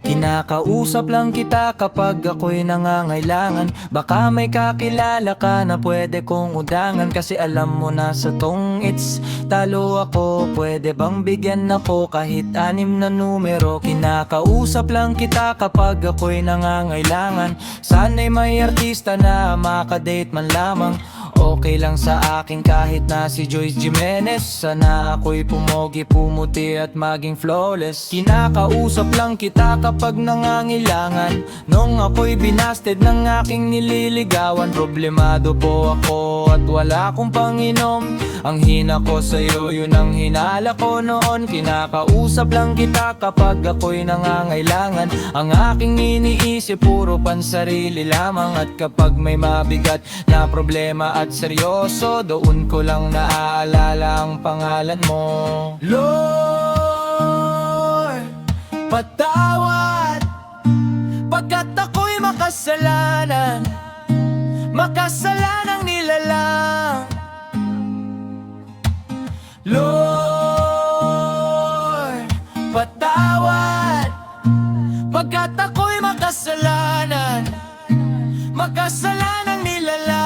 Kinakausap lang kita kapag ako'y nangangailangan. Baka may kakilala ka na pwede kong udangan. Kasi alam mo na sa tong it's talo ako. Pwede bang bigyan ako kahit 6 na numero? Kinakausap lang kita kapag ako'y nangangailangan. Sana'y may artista na makadate man lamang. Okay lang sa akin kahit na si Joyce Jimenez. Sana ako'y pumogi, pumuti at maging flawless. Kinakausap lang kita kapag nangangailangan. Nung ako'y binasted ng aking nililigawan, problemado po ako at wala akong panginom. Ang hina ko sa'yo, yun ang hinala ko noon. Kinakausap lang kita kapag ako'y nangangailangan. Ang aking iniisip puro pansarili lamang. At kapag may mabigat na problema at seryoso, doon ko lang naaalala ang pangalan mo. Lord, patawad pagkat ako'y makasalanan, makasalanang nilalang. Lord, patawad pagkat ako'y makasalanan, makasalanang nilalang.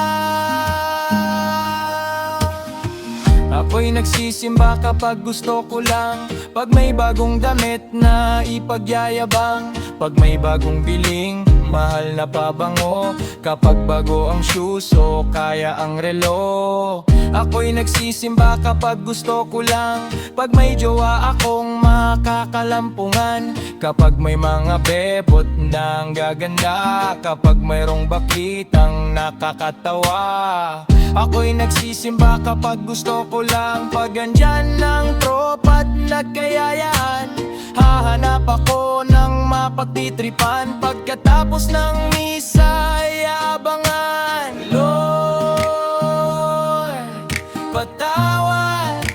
Ako'y nagsisimba kapag gusto ko lang. Pag may bagong damit na ipagyayabang. Pag may bagong biling, mahal na pabango. Kapag bago ang shoes o kaya ang relo. Ako'y nagsisimba kapag gusto ko lang. Pag may jowa akong makakalampungan. Kapag may mga bebot na ang gaganda. Kapag mayroong bakitang nakakatawa. Ako'y nagsisimba kapag gusto ko lang. Pag andyan ng tropa't nagkayayaan, hahanap ako ng mapagtitripan. Pagkatapos ng misa ay abangan. Lord, patawad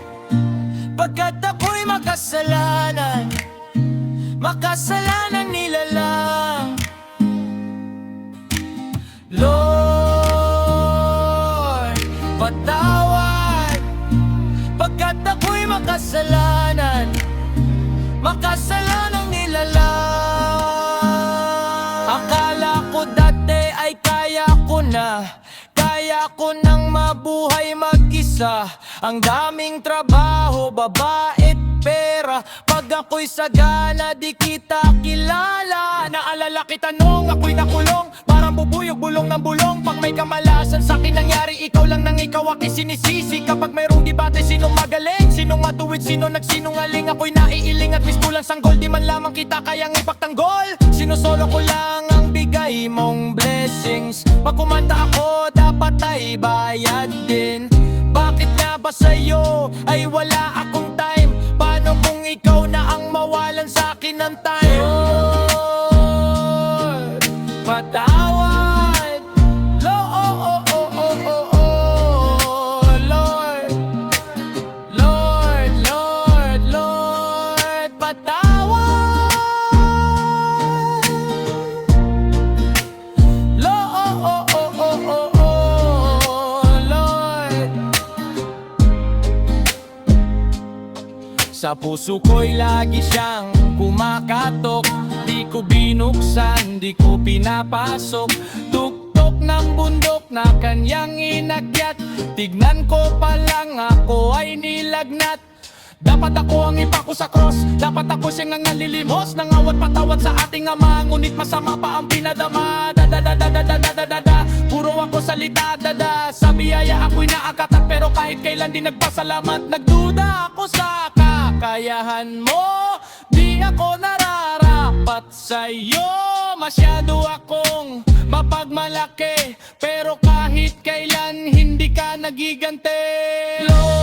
pagkat ako'y makasalanan, makasalanang nilalang. Lord, patawad pagkat ako'y makasalanan, makasalanang nilalang. Akala ko dati ay kaya ko na, kaya ko nang mabuhay mag-isa. Ang daming trabaho, babae't pera. Pag ako'y sagana, di kita kilala. Naalala kita nung ako'y nakulong, parang bubuyog, bulong ng bulong. Pag may kamalasan sa'kin nangyari, ikaw lang nang ikaw aking sinisisi. Kapag mayroong debate, sinong magaling, sinong matuwid, sino nagsinungaling. Ako'y naiiling at miss kulang sanggol, di man lamang kita kayang ipagtanggol. Sinusolo ko lang ang bigay mong blessings. Pag kumanta ako, dapat ay bayad din. Bakit nga ba sa'yo ay wala akong time? Paano kung ikaw na ang mawalan sa'kin ng time? Lord, patawad. Lord, Lord, Lord, Lord, patawad. Lord, sa puso ko'y lagi siyang kumakatok. Di ko binuksan, di ko pinapasok. Tuktok ng bundok na kanyang inakyat. Tignan ko pa lang ako ay nilagnat. Dapat ako ang ipako sa cross, dapat ako siyang nangalilimos. Nangawat patawad sa ating ama, ngunit masama pa ang pinadama. Da puro ako salita, sa biyaya ako'y naakatat. Pero kahit kailan di nagpasalamat. Nagduda ako sa kakayahan mo, di ako nararapat sa'yo. Masyado akong mapagmalaki, pero kahit kailan hindi ka nagigante. Lord,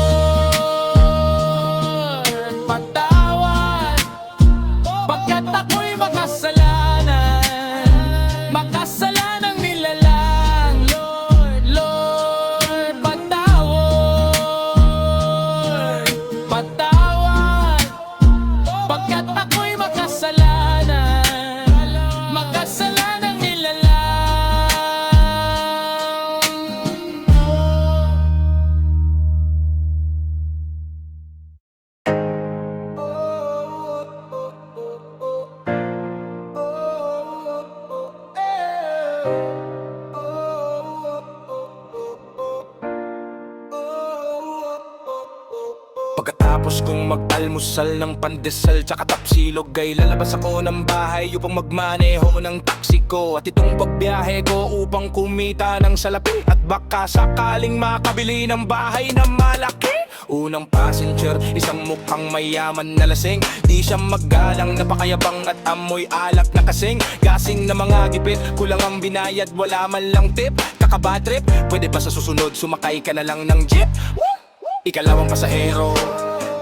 patawad pagkat ako'y makasalanan, makasalanang nilalang. Lord, Lord, patawad, patawad pagkat ako'y makasalanan, makasalanang Pagkatapos kong mag-almusal ng pandesal tsaka tapsilog ay lalabas ako ng bahay upang magmaneho ng taxi ko. At itong pagbiyahe ko upang kumita ng salapi at baka sakaling makabili ng bahay na malaki. Unang passenger, isang mukhang mayaman na lasing. Di siya maggalang, napakayabang at amoy alak na kasing. Gasing na mga gipit, kulang ang binayad, wala man lang tip. Kakabadrip, pwede ba sa susunod sumakay ka na lang ng jeep? Ikalawang pasahero,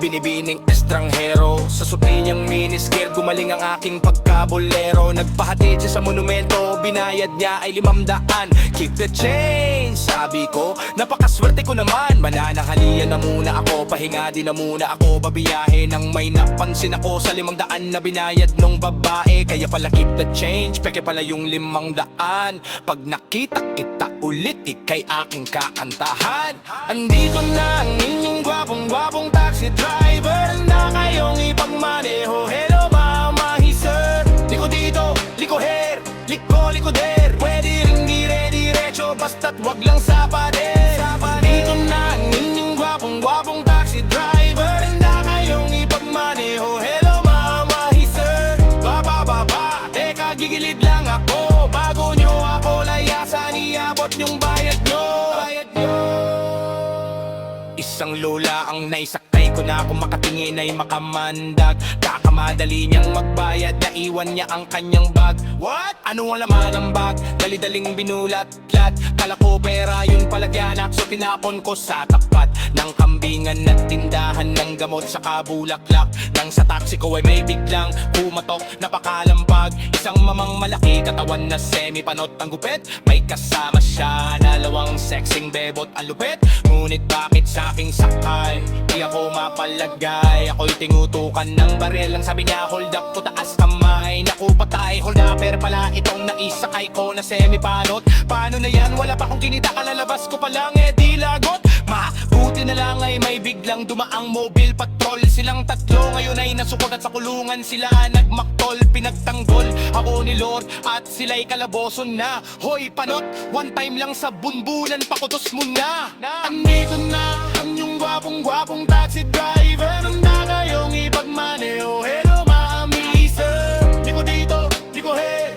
binibining estranghero. Sa suti niyang miniskirt, gumaling ang aking pagkabolero. Nagpahatid siya sa monumento, binayad niya ay 500. Keep the change, sabi ko, napakaswerte ko naman. Mananahalian na muna ako, pahinga din na muna ako. Babiyahe nang may napansin ako sa 500 na binayad nung babae. Kaya pala keep the change, peke pala yung 500. Pag nakita kita ulit, ikay aking kakantahan. Andito na ang inyong gwapong-gwapong taxi driver. Handa kayong ipagmaneho. Hello mama, he sir. Liko dito, liko her, liko der. Pwede ring dire-diretso, basta't wag lang sa pader. Andito na ang inyong gwapong-gwapong taxi driver. Handa kayong ipagmaneho. Hello mama, he sir. Baba, teka gigilid lang ako. Bago nyo ako layasan, iabot yung bayad nyo. Isang lola ang naisakay ko na kung makatingin ay makamandag. Kakamadali niyang magbayad, naiwan niya ang kanyang bag. What? Ano ang laman ng bag? Dali-daling binulat-lat. Kala ko pera yun palagyanak, so tinapon ko sa tapat ng kambingan at tindahan ng gamot sa kabulaklak. Nang sa taxi ko ay may biglang kumatok, napakalampag. Isang mamang malaki, katawan na semi-panot ang gupit. May kasama siya, dalawang sexing bebot ang lupit. Ngunit bakit sa aking sakay di ako mapalagay? Ako'y tinutukan ng baril. Ang sabi niya hold up to taas kamay. Naku patay, hold up, pero pala itong naisakay ko na semi-panot. Paano na yan? Wala pa akong kinita, kalalabas ko pa lang di lagot. Mabuti na lang ay may biglang dumaang mobile patrol. Silang tatlo ngayon ay nasukot at sa kulungan sila nagmaktol. Pinagtanggol ako ni Lord at sila'y kalaboson na. Hoy panot, one time lang sa bunbunan, pakutos mo na. Andito na ang yung gwapong-gwapong taxi driver. Handa kayong ipagmaneho. Hello mami sir. Liko dito, liko her,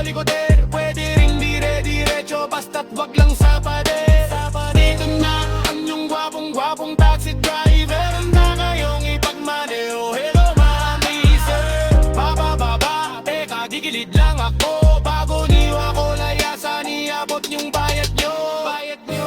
liko der. Pwede ring dire-diretso, basta't wag lang sa pader. Dito na ang yung gwapong-gwapong taxi driver. Handa kayong ipagmaneho. Hello mami sir. Baba, teka gigilid lang ako. Bago niyo ako layasan, iabot yung bayad nyo.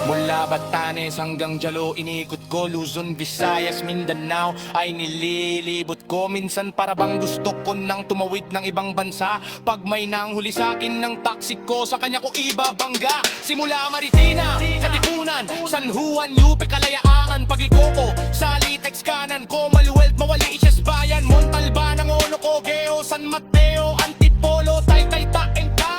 Mula Batanes hanggang Jalo, inikot ko Luzon, Visayas, Mindanao ay nililibot ko. Minsan para bang gusto ko nang tumawid ng ibang bansa. Pag may nanghuli sa'kin ng taxi ko, sa kanya ko ibabangga. Simula Marikina, Katipunan, San Juan, Yupe, Kalayaan, Pag-Ikoko, Salitex, kanan ko, Maluwelt, Mawaliches, Bayan, Montalban, ang ono ko, Geo, San Mateo, Antipolo, Taytay, Taengka,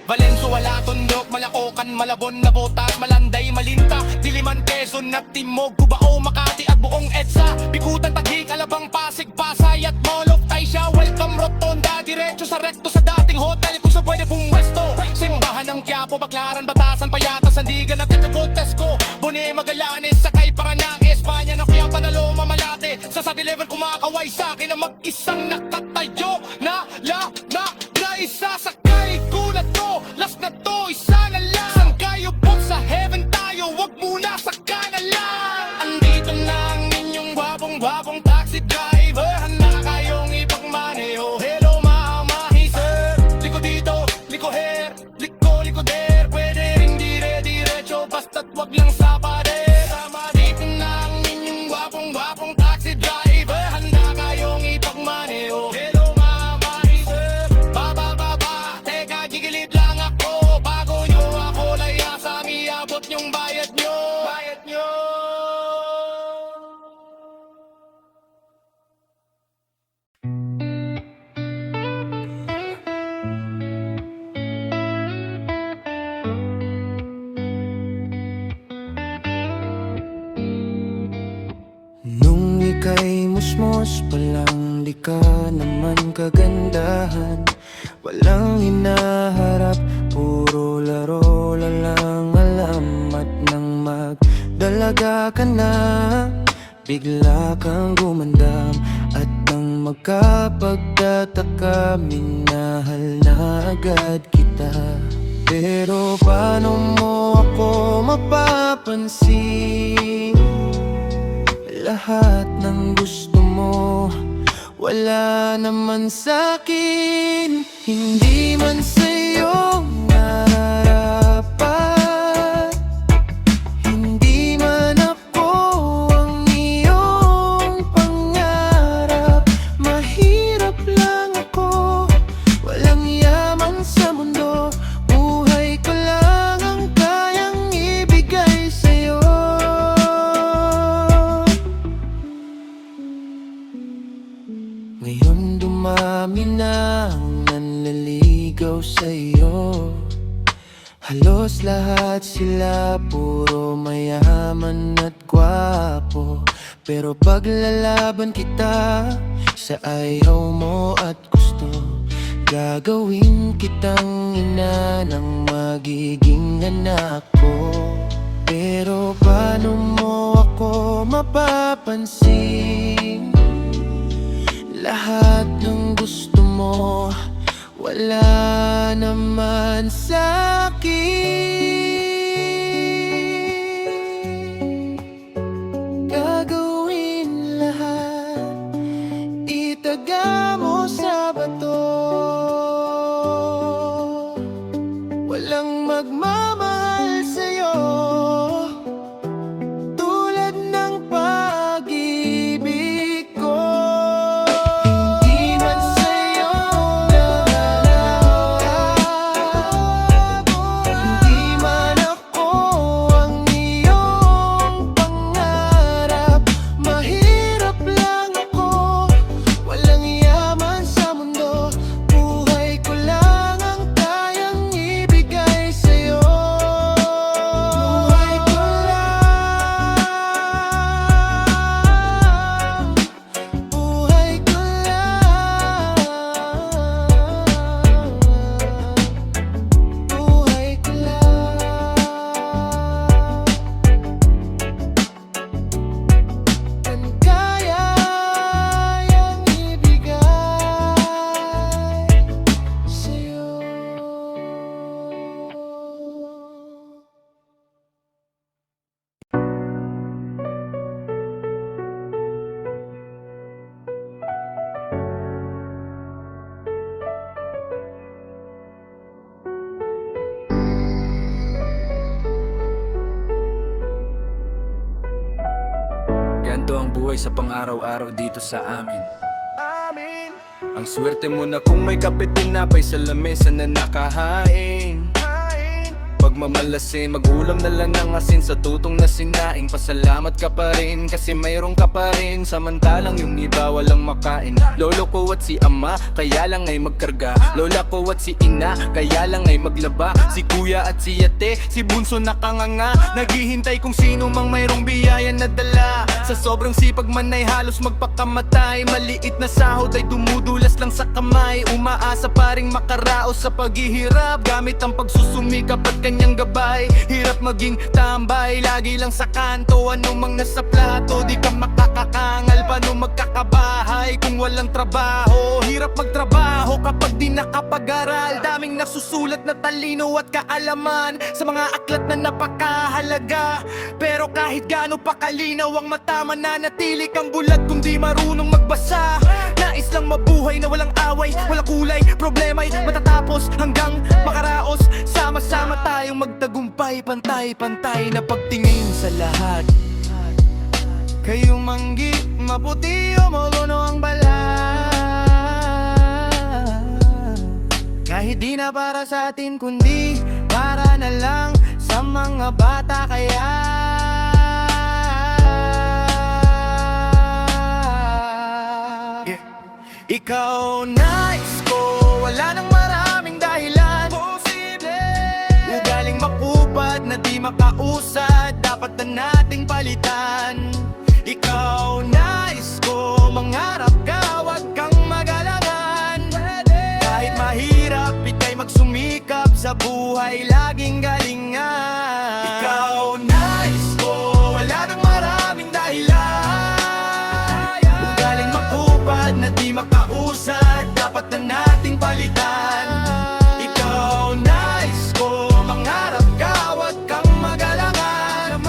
Valenzuela, Tondok, Malacocan, Malabon, Nabotas, Malanday, Malinta, Diliman, Quezon at Timog, Cubao, Makati at buong EDSA, Bikutan, Taguig, Alabang, Pasig, Pasay at Mall of Taisha. Welcome Rotonda, diretso sa rekto sa dating hotel kung sa pwede pumwesto. Simbahan ng Quiapo, Baclaran, Batasan, Payatas, Sandigan at Tesco, Bone, Magallanes, sakay Paranaque, Espanya, Nokia, Panaloma, Malate. Sa 7-Eleven kumakaway sa'kin na mag-isang nakatayo na isasakay. Gulat ko, last na to, isa na lang. San kayo po sa heaven tayo, wag muna sa kanalan. Andito na ang inyong gwapong-gwapong taxi driver. Handa kayong ipagmaneho. Hello mama, he sir. Liko dito, liko her, liko der. Pwede ring dire-diretso, basta't wag lang sa pader. Dito na ang inyong gwapong-gwapong taxi driver. Handa kayong ipagmaneho. Hello mama, he sir. Baba, teka gigilid lang ako. Bago nyo ako layasan, iabot yung bayad nyo. Nung ika'y musmos pa lang, di ka naman kagandahan. Walang hinaharap, puro laro lang alam. At nang magdalaga ka na, bigla kang gumandam. At nang magkapagtataka, minahal na agad kita. Pero paano mo ako mapapansin? Lahat ng gusto mo wala naman sa'kin. Hindi man sa'yo nararapat, hindi man ako ang iyong pangarap. Mahirap lang ako, walang yaman sa mundo. Buhay ko lang ang kayang ibigay sa'yo. Ngayon dumami na ang nanlaligaw sa'yo. Halos lahat sila puro mayaman at gwapo. Pero paglalaban kita sa ayaw mo at gusto, gagawin kitang ina ng magiging anak ko. Pero paano mo ako mapapansin? Lahat ng gusto mo wala naman sa'kin. Gagawin lahat, itaga mo sa bato. Walang magmamahal sa'yo tulad ng pag-ibig ko. Hindi man sa'yo nararapat, hindi man ako ang iyong pangarap. Mahirap lang ako, walang yaman sa mundo. Buhay ko lang ang kayang ibigay sa'yo. Buhay ko lang, buhay ko lang, buhay ko lang. Ang kayang ibigay sa'yo. Ganto ang buhay sa pang-araw-araw dito sa amin. Ang swerte mo na kung may kape tinapay sa lamesa na nakahain. Pagmamalasin, mag-ulam na lang ng asin sa tutong na sinaing. Pasalamat ka pa rin kasi mayroong ka pa rin. Samantalang yung iba walang makain. Lolo ko at si ama, kaya lang ay magkarga. Lola ko at si ina, kaya lang ay maglaba. Si kuya at si ate, si bunso nakanganga. Naghihintay kung sino mang mayroong biyaya na dala. Sa sobrang sipag man ay halos magpakamatay. Maliit na sahod ay dumudulas lang sa kamay. Umaasa pa ring makaraos sa paghihirap gamit ang pagsusumikap at kanyang gabay. Hirap maging tambay, lagi lang sa kanto. Ano mang nasa plato, di ka makakakangal. Paano magkakabahay kung walang trabaho? Hirap magtrabaho kapag di nakapag-aral. Daming nasusulat na talino at kaalaman sa mga aklat na napakahalaga. Pero kahit gaano pa kalinaw ang mata, mananatili kang bulag kung di marunong magbasa. Nais lang mabuhay na walang away, walang kulay, problema'y matatapos hanggang makaraos. Sama-sama tayong magtagumpay, pantay-pantay na pagtingin sa lahat. Kayong manggi, maputi o maguno ang balat. Kahit di na para sa atin kundi para na lang sa mga bata. Kaya ikaw nais ko, wala nang maraming dahilan. Posible ugaling makupad na di makausad, dapat na nating palitan. Ikaw nais ko, mangarap ka, wag kang magalangan. Kahit mahirap sa buhay, laging galingan. Ikaw nais ko, wala nang maraming dahilan. Ugaling makupad na di makausad, dapat na nating palitan. Ikaw nais ko, mangarap ka, wag kang magalangan.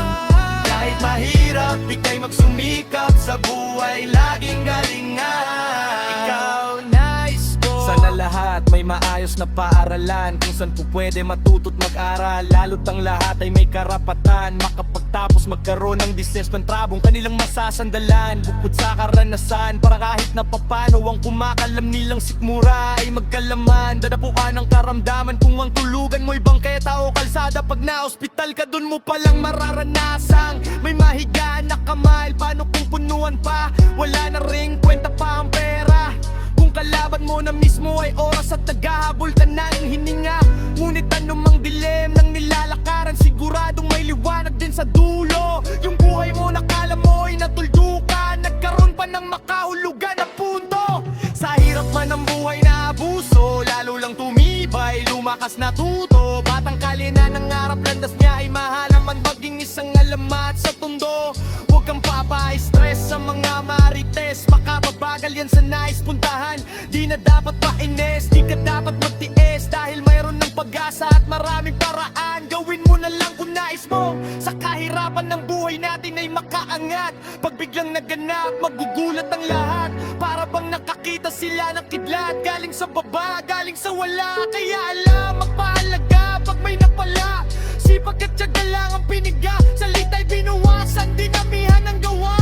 Kahit mahirap, ika'y magsumikap sa buhay, laging galingan. Ikaw nais ko. Sana lahat may maayos na paaralan, kung saan po pwede matuto't mag-aral. Lalo't ang lahat ay may karapatan, makapagtapos magkaroon ng business pantrabong kanilang masasandalan. Bukod sa karanasan, para kahit na papano ang kumakalam nilang sikmura ay magkalaman. Dadapuan ang karamdaman kung ang tulugan mo'y bangketa o kalsada. Pag na-hospital ka, dun mo palang mararanasang may mahiga na kamay. Paano kung punuan pa, wala na ring kwenta pa ang pera. Kung kalaban mo na mismo ay oras at naghahabol ka ng hininga. Ngunit anumang dilem ng nilalakaran, siguradong may liwanag din sa dulo. Yung buhay mo nakala mo ay natuldukan, nagkaroon pa ng makahulugan na punto. Sa hirap man ng buhay na abuso, lalo lang tumibay, lumakas na tuto. Batang kalina ng arap, landas niya ay mahalaman, maging isang alamat sa tundo. Huwag kang papa-stress sa mga marites, makababagal yan sa nais puntahan. Di na dapat mainis, di ka dapat magtiis, dahil mayroon ng pag-asa at maraming paraan. Gawin mo na lang kung nais mo, sa kahirapan ng buhay natin ay makaangat. Pag biglang naganap, magugulat ang lahat, para bang nakakita sila ng kidlat. Galing sa baba, galing sa wala, kaya alam magpahalaga pag may napala. Sipag at tiyaga lang ang piniga, salita'y binuwasan, dinamihan ng gawa.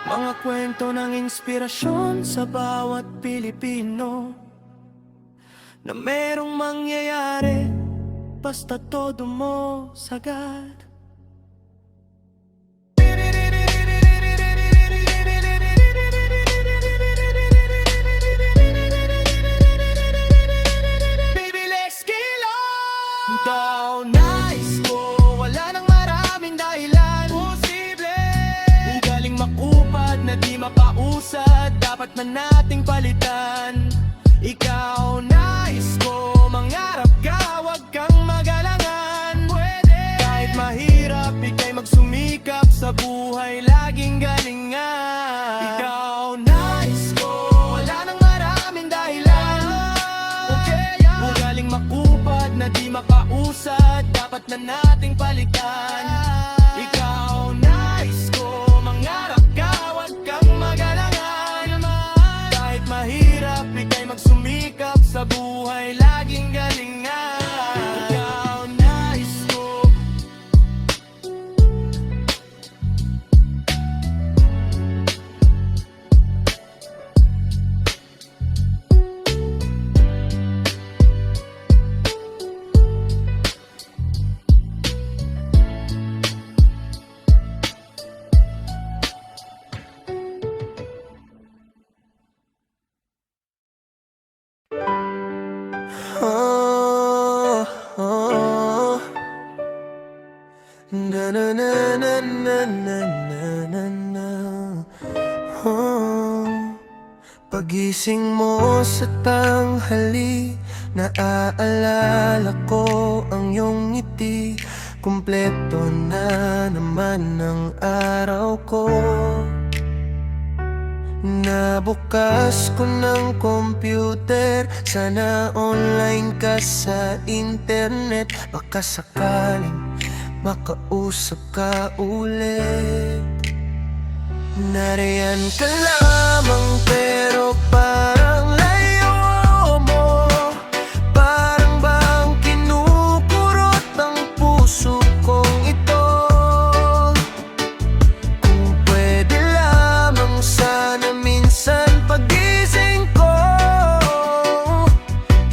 Mga kwento ng inspirasyon sa bawat Pilipino, na merong mangyayari basta todo mo sagad. Baby, let's get on! Ikaw nais ko, wala nang maraming dahilan. Posible ugaling makupad na di mapausad, dapat na nating palitan. Ikaw nais ko, mangarap ka, wag kang magalangan. Pwede kahit mahirap, ika'y magsumikap sa buhay, laging galingan. Ikaw nais ko, wala nang maraming dahilan. Ugaling makupad na di makausad, dapat na nating palitan. Ikaw nais ko, mangarap ka, wag kang magalangan. Kahit mahirap, ika'y magsumikap sa buhay, laging galingan. Ikaw nais ko. Oh, oh. Na na na na na na na na. Oh. Pagising mo sa tanghali, naaalala ko ang iyong ngiti. Kumpleto na naman ang araw ko. Nabukas ko ng computer, sana online ka sa internet. Baka sakaling makausap ka ulit. Nariyan ka lamang pero parang layo mo. Parang bang kinukurot ang puso kong ito. Kung pwede lamang sana minsan pagising ko,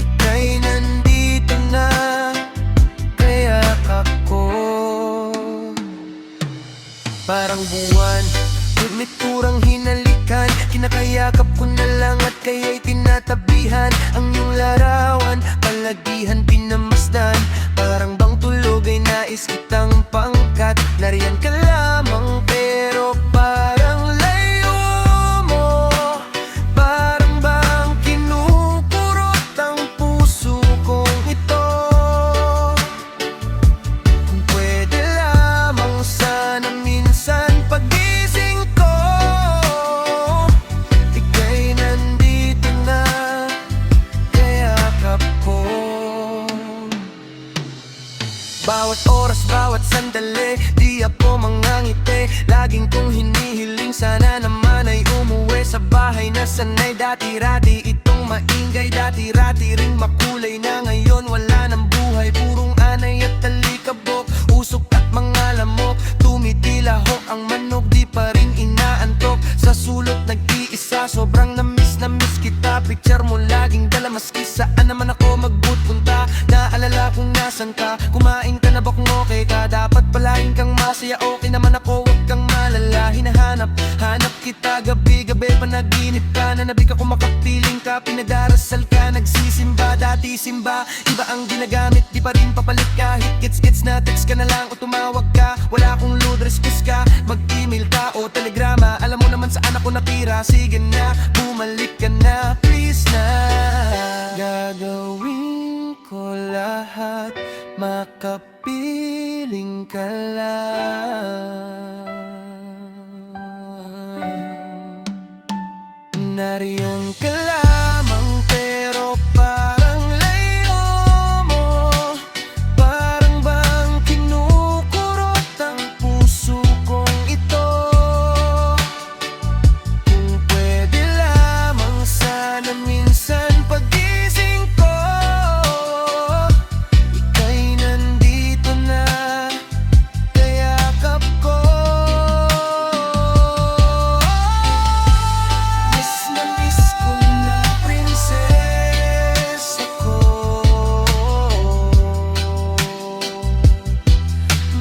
ika'y nandito na, kaya ako parang buwan, turang hinalikan. Kinakayakap ko na lang at kaya'y tinatabihan. Ang iyong larawan, palagihan, pinamasdan. Parang bang tulog ay nais kitang pangkat. Nariyan ka lamang pero parang layo mo. Parang bang kinukurot ang puso ko. sandali, di ako mangangiti. Laging kong hinihiling, sana naman ay umuwi sa bahay na sanay. Dati-rati itong maingay, dati-rati ring makulay. Na ngayon wala ng buhay, purong anay at talikabok, usok at mga lamok. Tumitilahok ang manok, di pa rin inaantok. Sa sulot nag-iisa, sobrang na miss kita. Picture mo laging dala, maski saan naman ako magpunta. Naalala kung nasan ka, kumain ka na ba kung okay ka. Dapat palain kang masaya, okay naman ako, wag kang malala. Hanap kita gabi-gabi, panaginip ka. Nanabik ako makapiling ka, pinagdarasal ka, nagsisimba. Dati simba, iba ang ginagamit, di pa rin papalit kahit gets na text ka na lang o tumawag ka. Wala akong load, response ka, mag-email ka o telegrama. Alam mo naman saan ako natira, sige na, bumalik ka na, please na. Gagawin ko lahat, makapiling ka lang. Nariyan ka lamang pero parang layo mo. Parang bang kinukurot ang puso kong ito. Kung pwede lamang sana minsan pagising ko, ika'y nandito na, kayakap ko. Miss ko na princess ako.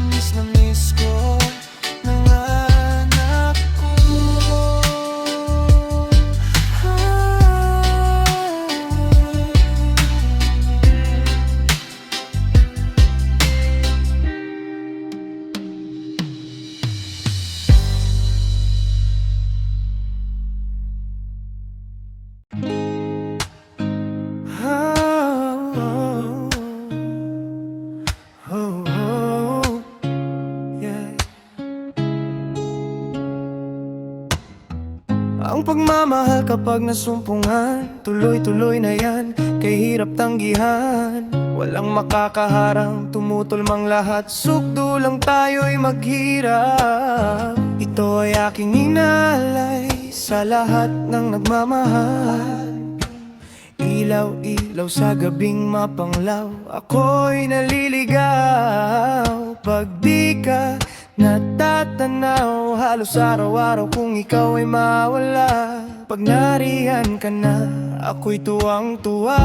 Miss ko ng anak ko. Yeah. Ang pagmamahal kapag nasumpungan, tuloy-tuloy na yan, kay hirap tanggihan. Walang makakaharang, tumutol mang lahat, sukdo lang tayo'y maghirap. Ito ay aking inalay sa lahat ng nagmamahal. Ilaw-ilaw sa gabing mapanglaw, ako'y naliligaw. Pag di ka natatanaw, halos araw-araw kung ikaw ay mawala. Pag nariyan ka na, ako'y tuwang-tuwa.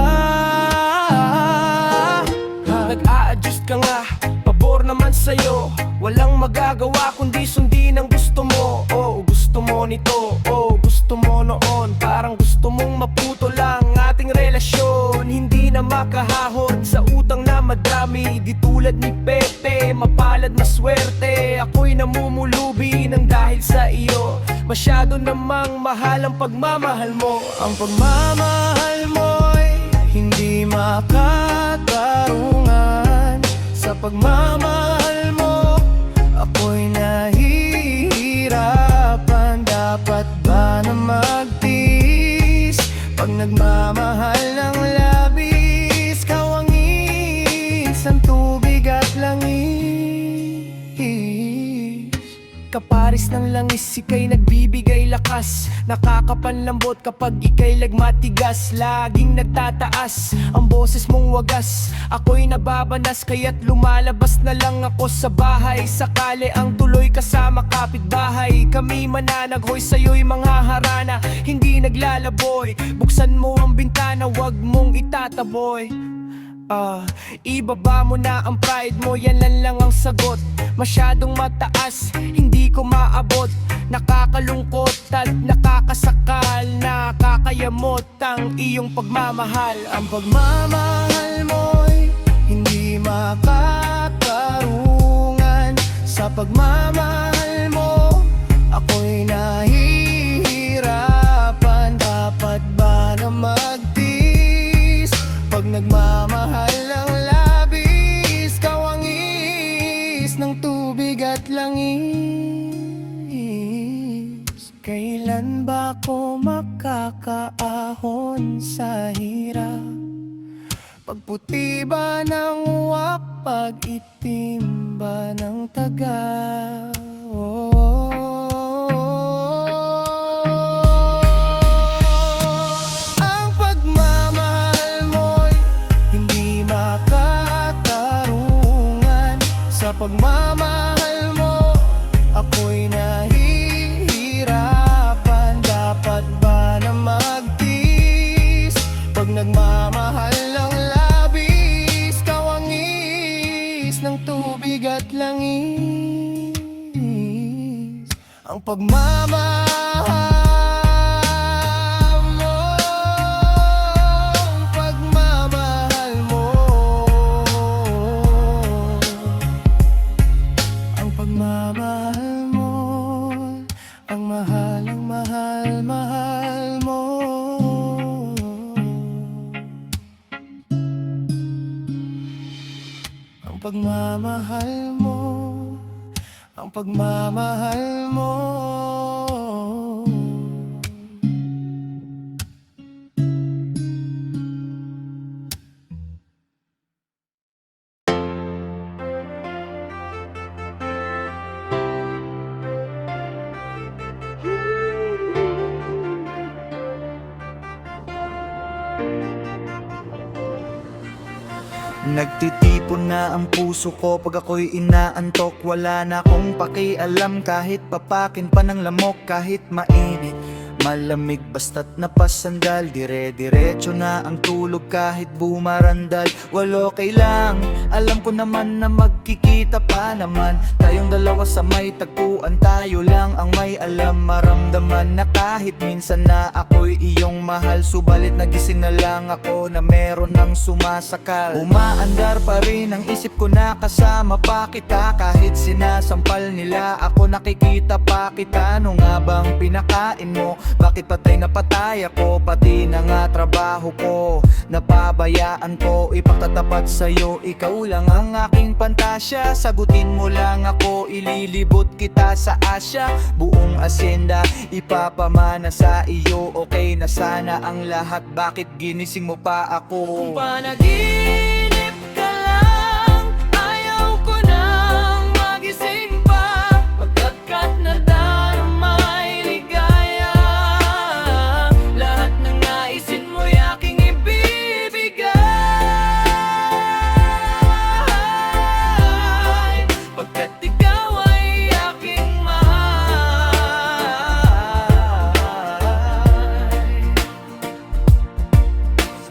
Nag-a-adjust ka nga, pabor naman sa'yo. Walang magagawa kundi sundin ang gusto mo. Oh, gusto mo nito, oh, gusto mo noon. Parang gusto mong maputo lang ating relasyon. Hindi na makahahon sa utang na madami. Di tulad ni Pepe, mapalad na swerte. Ako'y namumulubi ng dahil sa iyo. Masyado namang mahal ang pagmamahal mo. Ang pagmamahal mo'y hindi makatarungan. Sa pagmamahal mo, ako'y nahihirapan. Dapat ba na magtiis pag nagmamahal ng labis? Kawangis ang tubig at langis. Kaparis ng langis, ika'y nagbibigay lakas. Nakakapanlambot kapag ika'y lagmatigas. Laging nagtataas ang boses mong wagas. Ako'y nababanas kaya't lumalabas na lang ako sa bahay. Sakali ang tuloy kasama kapitbahay. Kami mananaghoy sa'yo'y mga harana, hindi naglalaboy. Buksan mo ang bintana, wag mong itataboy. Ibaba mo na ang pride mo, yan lang ang sagot. Masyadong mataas, hindi ko maabot. Nakakalungkot at nakakasakal, nakakayamot ang iyong pagmamahal. Ang pagmamahal mo'y hindi makatarungan. Sa pagmamahal mo, ako'y nahihirapan. Dapat ba na magtiis pag nagmamahal ng labis? Kawangis ng tubig at langis. Kailan ba ako makakaahon sa hirap? Pagputi ba ng uwak, pag-itim ba ng taga? Ang pagmamahal mo'y hindi makatarungan. Sa pagmamahal mo, ako'y nahihirapan. Dapat ba na magtiis pag nagmamahal ng labis? Kawangis ng tubig at langis. Ang pagmamahal mo, ang pagmamahal mo, ang pagmamahal mo, ang mahal, mahal mo. Ang pagmamahal mo, ang pagmamahal mo. Nagtitipon na ang puso ko pag ako'y inaantok. Wala na akong pakialam kahit papakin pa ng lamok. Kahit mainit, malamig, basta't napasandal. Dire-diretso na ang tulog kahit bumarandal. Walo kailang, alam ko naman na magkikita pa naman. Tayong dalawa sa may tagpuan, tayo lang ang may alam. Maramdaman na kahit minsan na ako'y iyong mahal. Subalit nagising na lang ako na meron ng sumasakal. Umaandar pa rin ang isip ko na kasama pa kita. Kahit sinasampal nila ako, nakikita pa kita. Ano nga bang pinakain mo? Bakit patay na patay ako? Pati na nga trabaho ko napabayaan ko. Ipagtatapat sa'yo, ikaw lang ang aking pantasya. Sagutin mo lang ako, ililibot kita sa Asya. Buong asyenda ipapamana sa iyo. Okay na sana ang lahat, bakit ginising mo pa ako? Kung panaginip ka lang, ayaw ko nang magising pa. Pagkat nadamay ligaya, lahat ng naisin mo'y aking ibibigay. Pagkat ikaw ay aking mahal.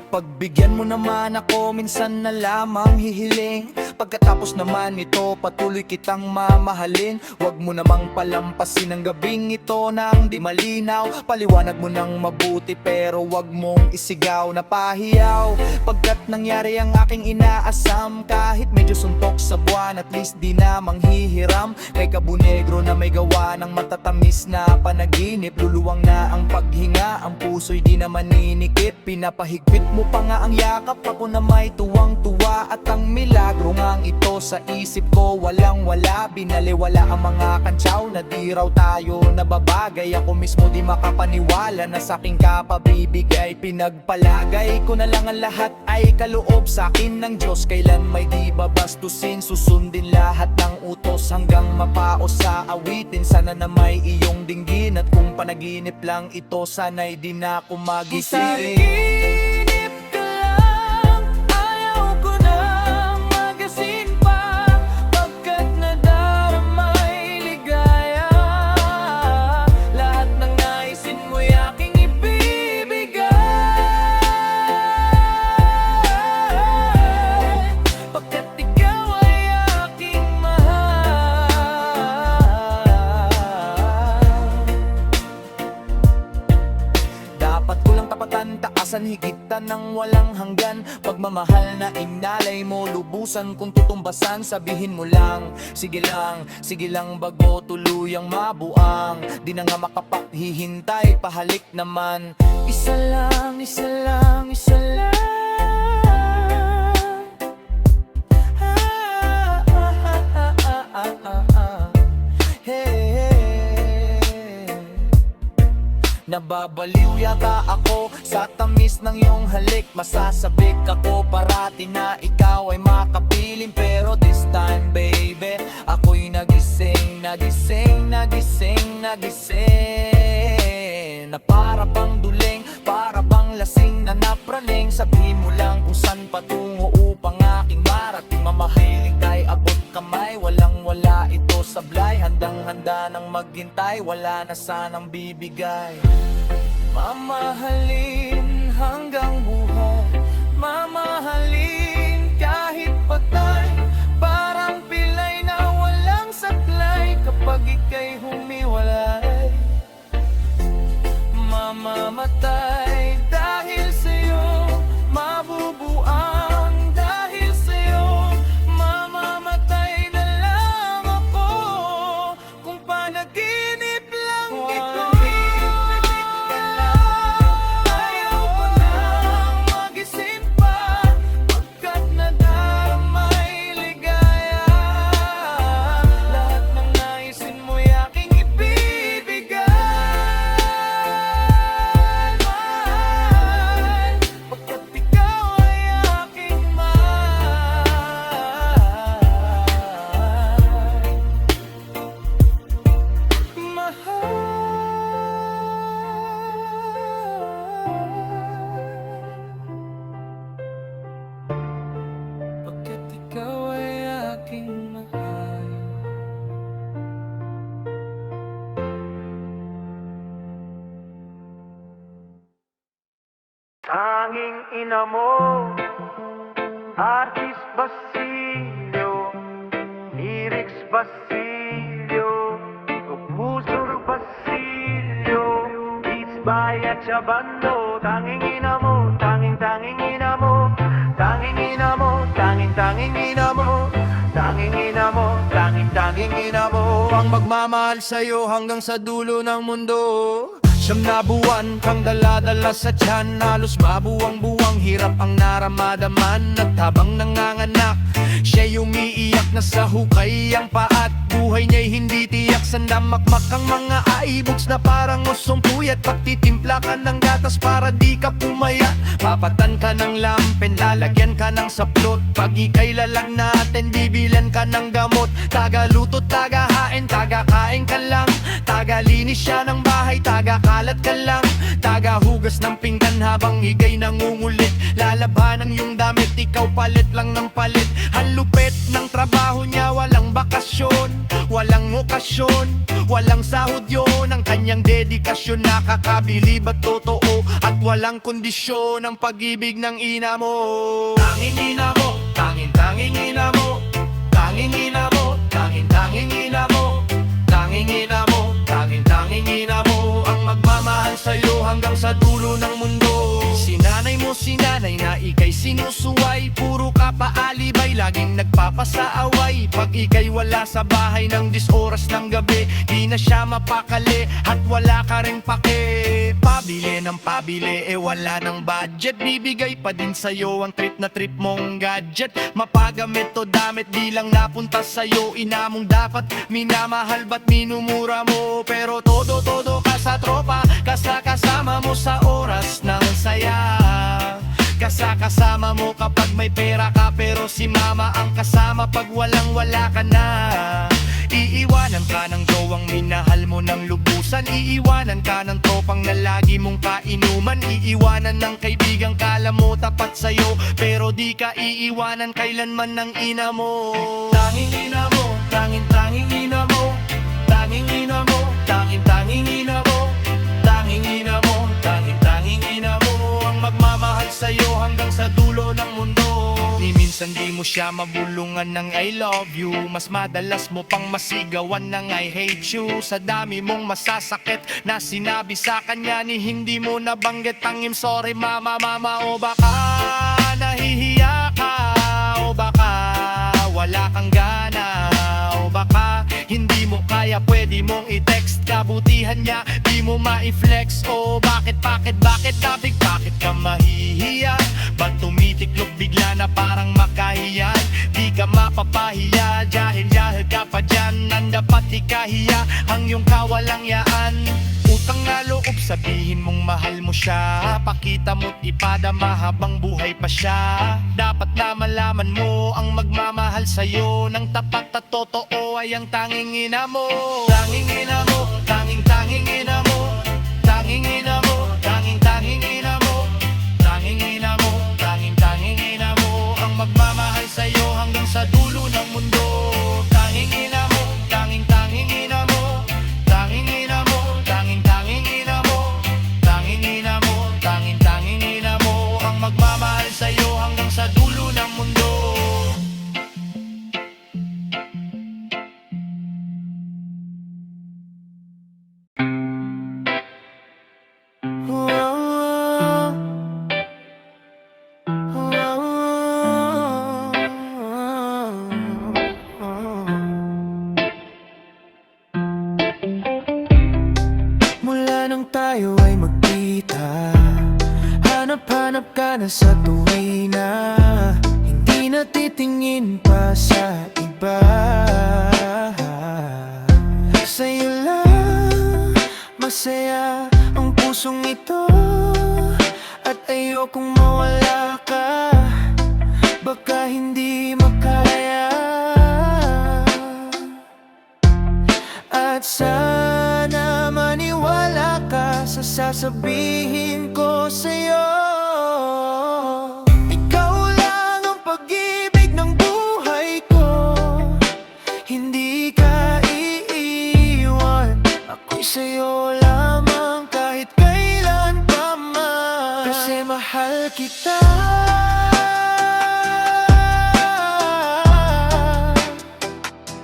Pagbigyan mo naman ako, minsan na lamang hihiling. Pagkatapos naman nito, patuloy kitang mamahalin. Huwag mo namang palampasin ang gabing ito nang di malinaw. Paliwanag mo nang mabuti pero huwag mong isigaw na pahiyaw. Pagkat nangyari ang aking inaasam, kahit medyo suntok sa buwan, at least di na manghihiram. Kay kabunegro na may gawa ng matatamis na panaginip. Luluwang na ang paghinga, ang puso'y di na maninikip. Pinapahigpit mo pa nga ang yakap, ako na may tuwang-tuwa. At ang milagro nga ito sa isip ko, walang wala. Binaliwala ang mga kantsaw na di raw tayo nababagay. Ako mismo di makapaniwala na sa aking kapabibigay. Pinagpalagay ko na lang ang lahat ay kaloob sa akin ng Diyos. Kailan may di babastusin, susundin lahat ng utos hanggang mapaos sa awitin. Sana na may iyong dinggin, at kung panaginip lang ito, sana'y di na ako magising. Taasan, higitan ng walang hanggan. Pagmamahal na inalay mo, lubusan kung tutumbasan. Sabihin mo lang, sige lang bago tuluyang mabuang. Di na nga makapaghihintay, pahalik naman. Isa lang, isa lang, isa lang. Nababaliw yata ako sa tamis ng iyong halik. Masasabik ako parati na ikaw ay makapiling. Pero this time baby, ako'y nagising, nagising, nagising, nagising. Na para bang duling, para bang lasing na napraning. Sabihin mo lang kung saan patungo upang aking marating. Mamahiling kay abot kamay, walang wala ito sablay. Handang handa nang maghintay, wala na sanang bibigay. Mamahalin hanggang buhay, mamahalin kahit patay. Parang pilay na walang saklay kapag ika'y humiwalay. Mamamatay dahil sa'yo, mabubuang dahil sa'yo. Mamamatay na lang ako kung panaginip lang ito. Ayaw ko nang magising pa, pagkat nadaramay ligaya. Lahat ng naisin mo'y aking ibibigay. Pagkat ikaw ay aking Pagkat ikaw ay aking mahal. Tanging ina mo, Artis Basilio, Lyrics Basilio, Pusur Basilio, Beats by Achabando. Tanging ina mo, tanging ina mo, tanging ina mo, tanging ina mo, tanging ina mo, tanging ina mo. Ang magmamahal sa'yo hanggang sa dulo ng mundo. Siyam na buwan kang dala-dala sa tiyan. Halos mabuwang-buwang hirap ang naramadaman. At habang nanganganak, siya'y umiiyak na sa hukay ang paat. Buhay niya'y hindi tiyak, sandamakmak ang mga aibugs na parang usong puyat. Pagtitimpla ka ng gatas para di ka pumaya. Papatan ka ng lampen, lalagyan ka ng saplot. Pag ika'y lalag natin, bibilan ka ng gamot. Tagaluto, tagahain, tagakain ka lang. Tagalinis siya ng bahay, tagakalat ka lang. Tagahugas ng pinggan habang ika'y nangungulit. Lalabanan yung damit, ikaw palit lang ng palit. Ang lupit ng trabaho niya, walang bakasyon, walang okasyon, walang sahod yun. Ang kanyang dedikasyon, nakakabilib at totoo. At walang kondisyon ang pag-ibig ng ina mo. Tanging ina mo, tanging ina mo, tanging ina mo, tanging ina mo, tanging ina mo, tanging ina mo. Ang magmamahal sa'yo hanggang sa dulo ng mundo. Sinanay mo, sinanay na ika'y sinusuway. Puro ka paalibay, laging nagpapasaaway. Pag ika'y wala sa bahay ng 10 oras ng gabi, di na siya mapakali at wala ka ring pake. Pabili ng pabili, wala ng budget. Bibigay pa din sa'yo ang trip na trip mong gadget. Mapagamit o damit, di lang napunta sa'yo. Ina mong dapat minamahal, ba't minumura mo? Pero todo ka sa tropa, kasama mo sa oras ng saya. Kasama mo kapag may pera ka, pero si mama ang kasama pag walang-wala ka na. Iiwanan ka ng jowang minahal mo ng lubusan. Iiwanan ka ng tropang na lagi mong kainuman. Iiwanan ng kaibigang kala mo tapat sa'yo, pero di ka iiwanan kailanman ng ina mo. Tanging ina mo, tanging ina mo, tanging ina mo, tanging ina mo, tanging ina mo, tanging ina mo. Ang magmamahal sa'yo hanggang sa dulo ng mundo. Ni minsan di mo siya mabulungan ng I love you. Mas madalas mo pang masigawan ng I hate you. Sa dami mong masasakit na sinabi sa kanya, ni hindi mo nabanggit ang I'm sorry mama. O baka nahihiya ka, o baka wala kang gana, o baka hindi mo kaya, pwede mong i-text. Kabutihan niya, di mo ma-flex. O bakit tabig, bakit ka mahihiya? Ba't tumitiklop bigla na parang makahiyan? Di ka mapapahiya, dahil ka pa dyan. Ang dapat ikahiya, ang iyong kawalang yaan. Utang na loob sabihin mong mahal mo siya. Pakita mo't ipadama habang buhay pa siya. Dapat na malaman mo ang magmamahal sa'yo ng tapat at totoo ay ang tanging ina mo. Tanging ina mo, tanging ina mo. Tanging ina mo, tanging ina mo. Tanging ina mo, tanging ina mo. Ang magmamahal sa'yo hanggang sa dulo ng mundo. Tanging ina mo, tanging ina mo. Tanging ina mo, tanging ina mo. Tanging ina mo, tanging ina mo. Ang magmamahal sa'yo hanggang sa dulo ng mundo. Mula nang tayo ay magkita, hanap-hanap ka na sa tuwina. Hindi na titingin pa sa iba. Sa'yo lang masaya ang pusong ito, at ayokong mawala ka. Baka hindi makaya. At sana maniwala ka sa sasabihin ko sa'yo. Ikaw lang ang pag-ibig ng buhay ko. Hindi ka iiwan. Ako'y sa'yo lamang kahit kailan pa man. Kasi mahal kita.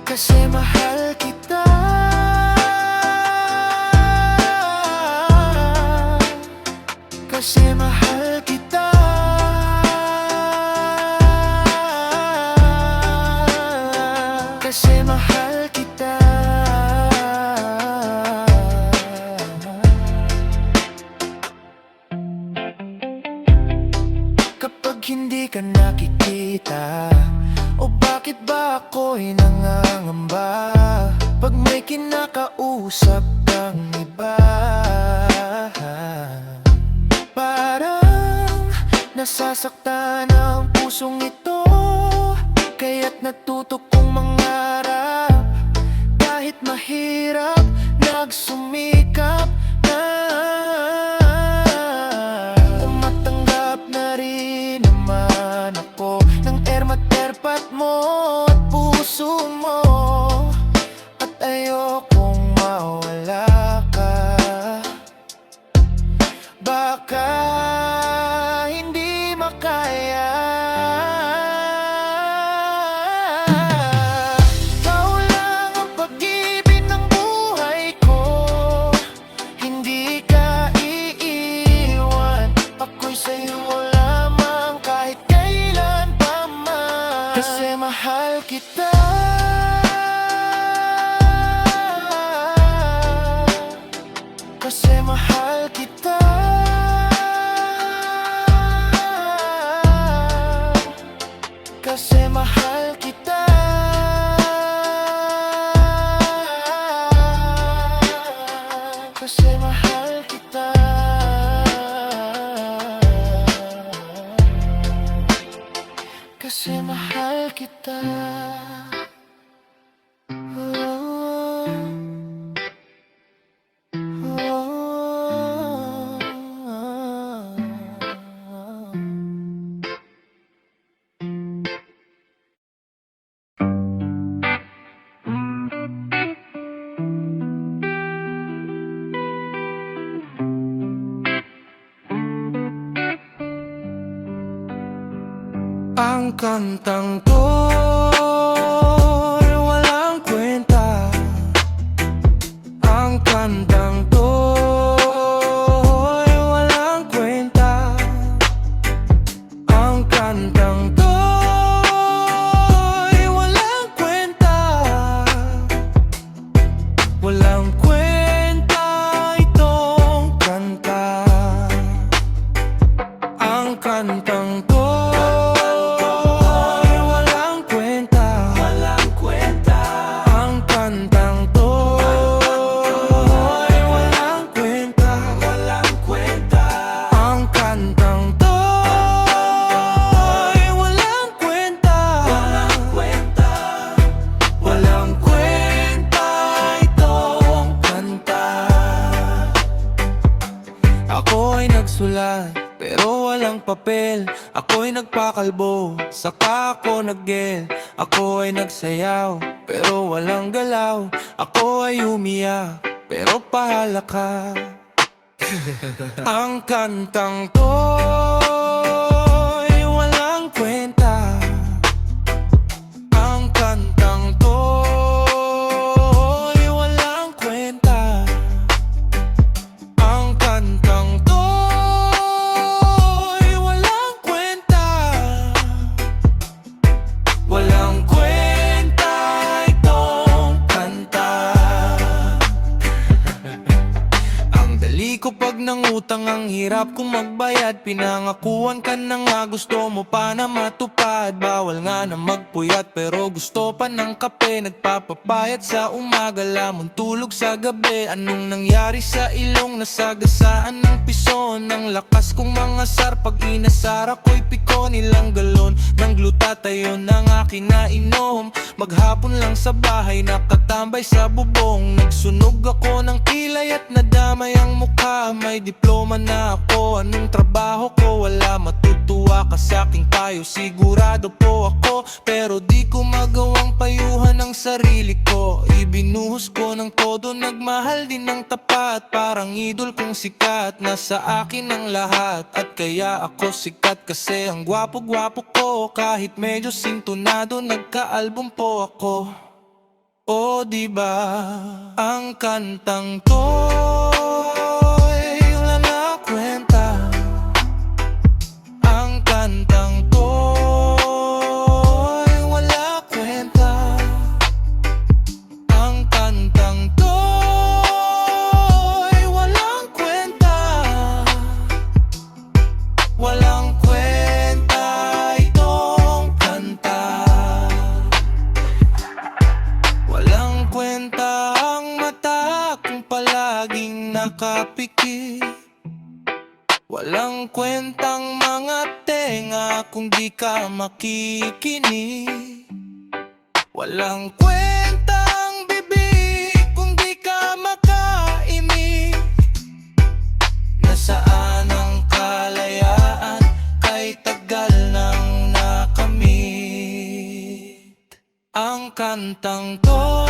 Kasi mahal kita. Kasi mahal kita. Kasi mahal kita. Kapag hindi ka nakikita, o bakit ba ako'y nangangamba? Pag may kinakausap kang iba, parang nasasaktan ang pusong ito. Kaya't natuto kong mangarap, kahit mahirap, nagsumikap na. Tumatanggap na rin naman ako ng ermat-erpat mo at puso mo. At ayokong mawala ka. Baka hindi makaya. Ikaw lang ang pag-ibig ng buhay ko. Hindi ka iiwan. Ako'y sa'yo lamang kahit kailan pa man. Kasi mahal kita. Kasi mahal kita. Kasi mahal kita. Kasi mahal kita. Kasi mahal kita. Ang kantang to'y walang kwenta. Ang kantang to'y walang kwenta. Ang kantang to'y walang kwenta. Walang kwenta itong kanta. Ang kantang to'y nagpakalbo, saka ako nag-gel. Ako ay nagsayaw, pero walang galaw. Ako ay umiyak, pero pahala ka. Ang kantang to'y walang kwenta. Ang kantang to'y walang kwenta. Ang kantang to'y walang kwenta. Walang kwenta itong kanta. Ang dali ko pag nangutang, ang hirap kong magbayad. Pinangakuan ka na nga, gusto mo pa na matupad. Bawal nga na magpuyat, pero gusto pa ng kape. Nagpapapayat sa umaga, lamang tulog sa gabi. Anong nangyari sa ilong, nasagasaan ng pison. Ang lakas kong mangasar, pag inasar ako'y piko. Nilang galon ng glutathione ang aking nainom. Maghapon lang sa bahay, nakatambay sa bubong. Nagsunog ako ng kilay at nadamay ang mukha. May diploma na ako, anong trabaho ko? Wala, matutuwa ka sa aking payo, sigurado po ako. Pero di ko magawang payuhan ang sarili ko. Ibinuhos ko ng todo, nagmahal din ng tapat. Parang idol kong sikat, nasa akin ang lahat. At kaya ako sikat kasi ang gwapo-gwapo ko. Kahit medyo sintonado, nagka-album po ako. O diba, ang kantang to'y wala na kwenta. Ang kantang to'y wala kwenta. Ang kantang to'y walang kwenta. Walang kwenta itong kanta. Walang kwenta ang mata kung palaging nakapikit. Walang kwentang mga tenga kung di ka makikinig. Walang kwentang bibig kung di ka makaimik. Nasaan ang kalayaan kay tagal nang nakamit? Ang kantang to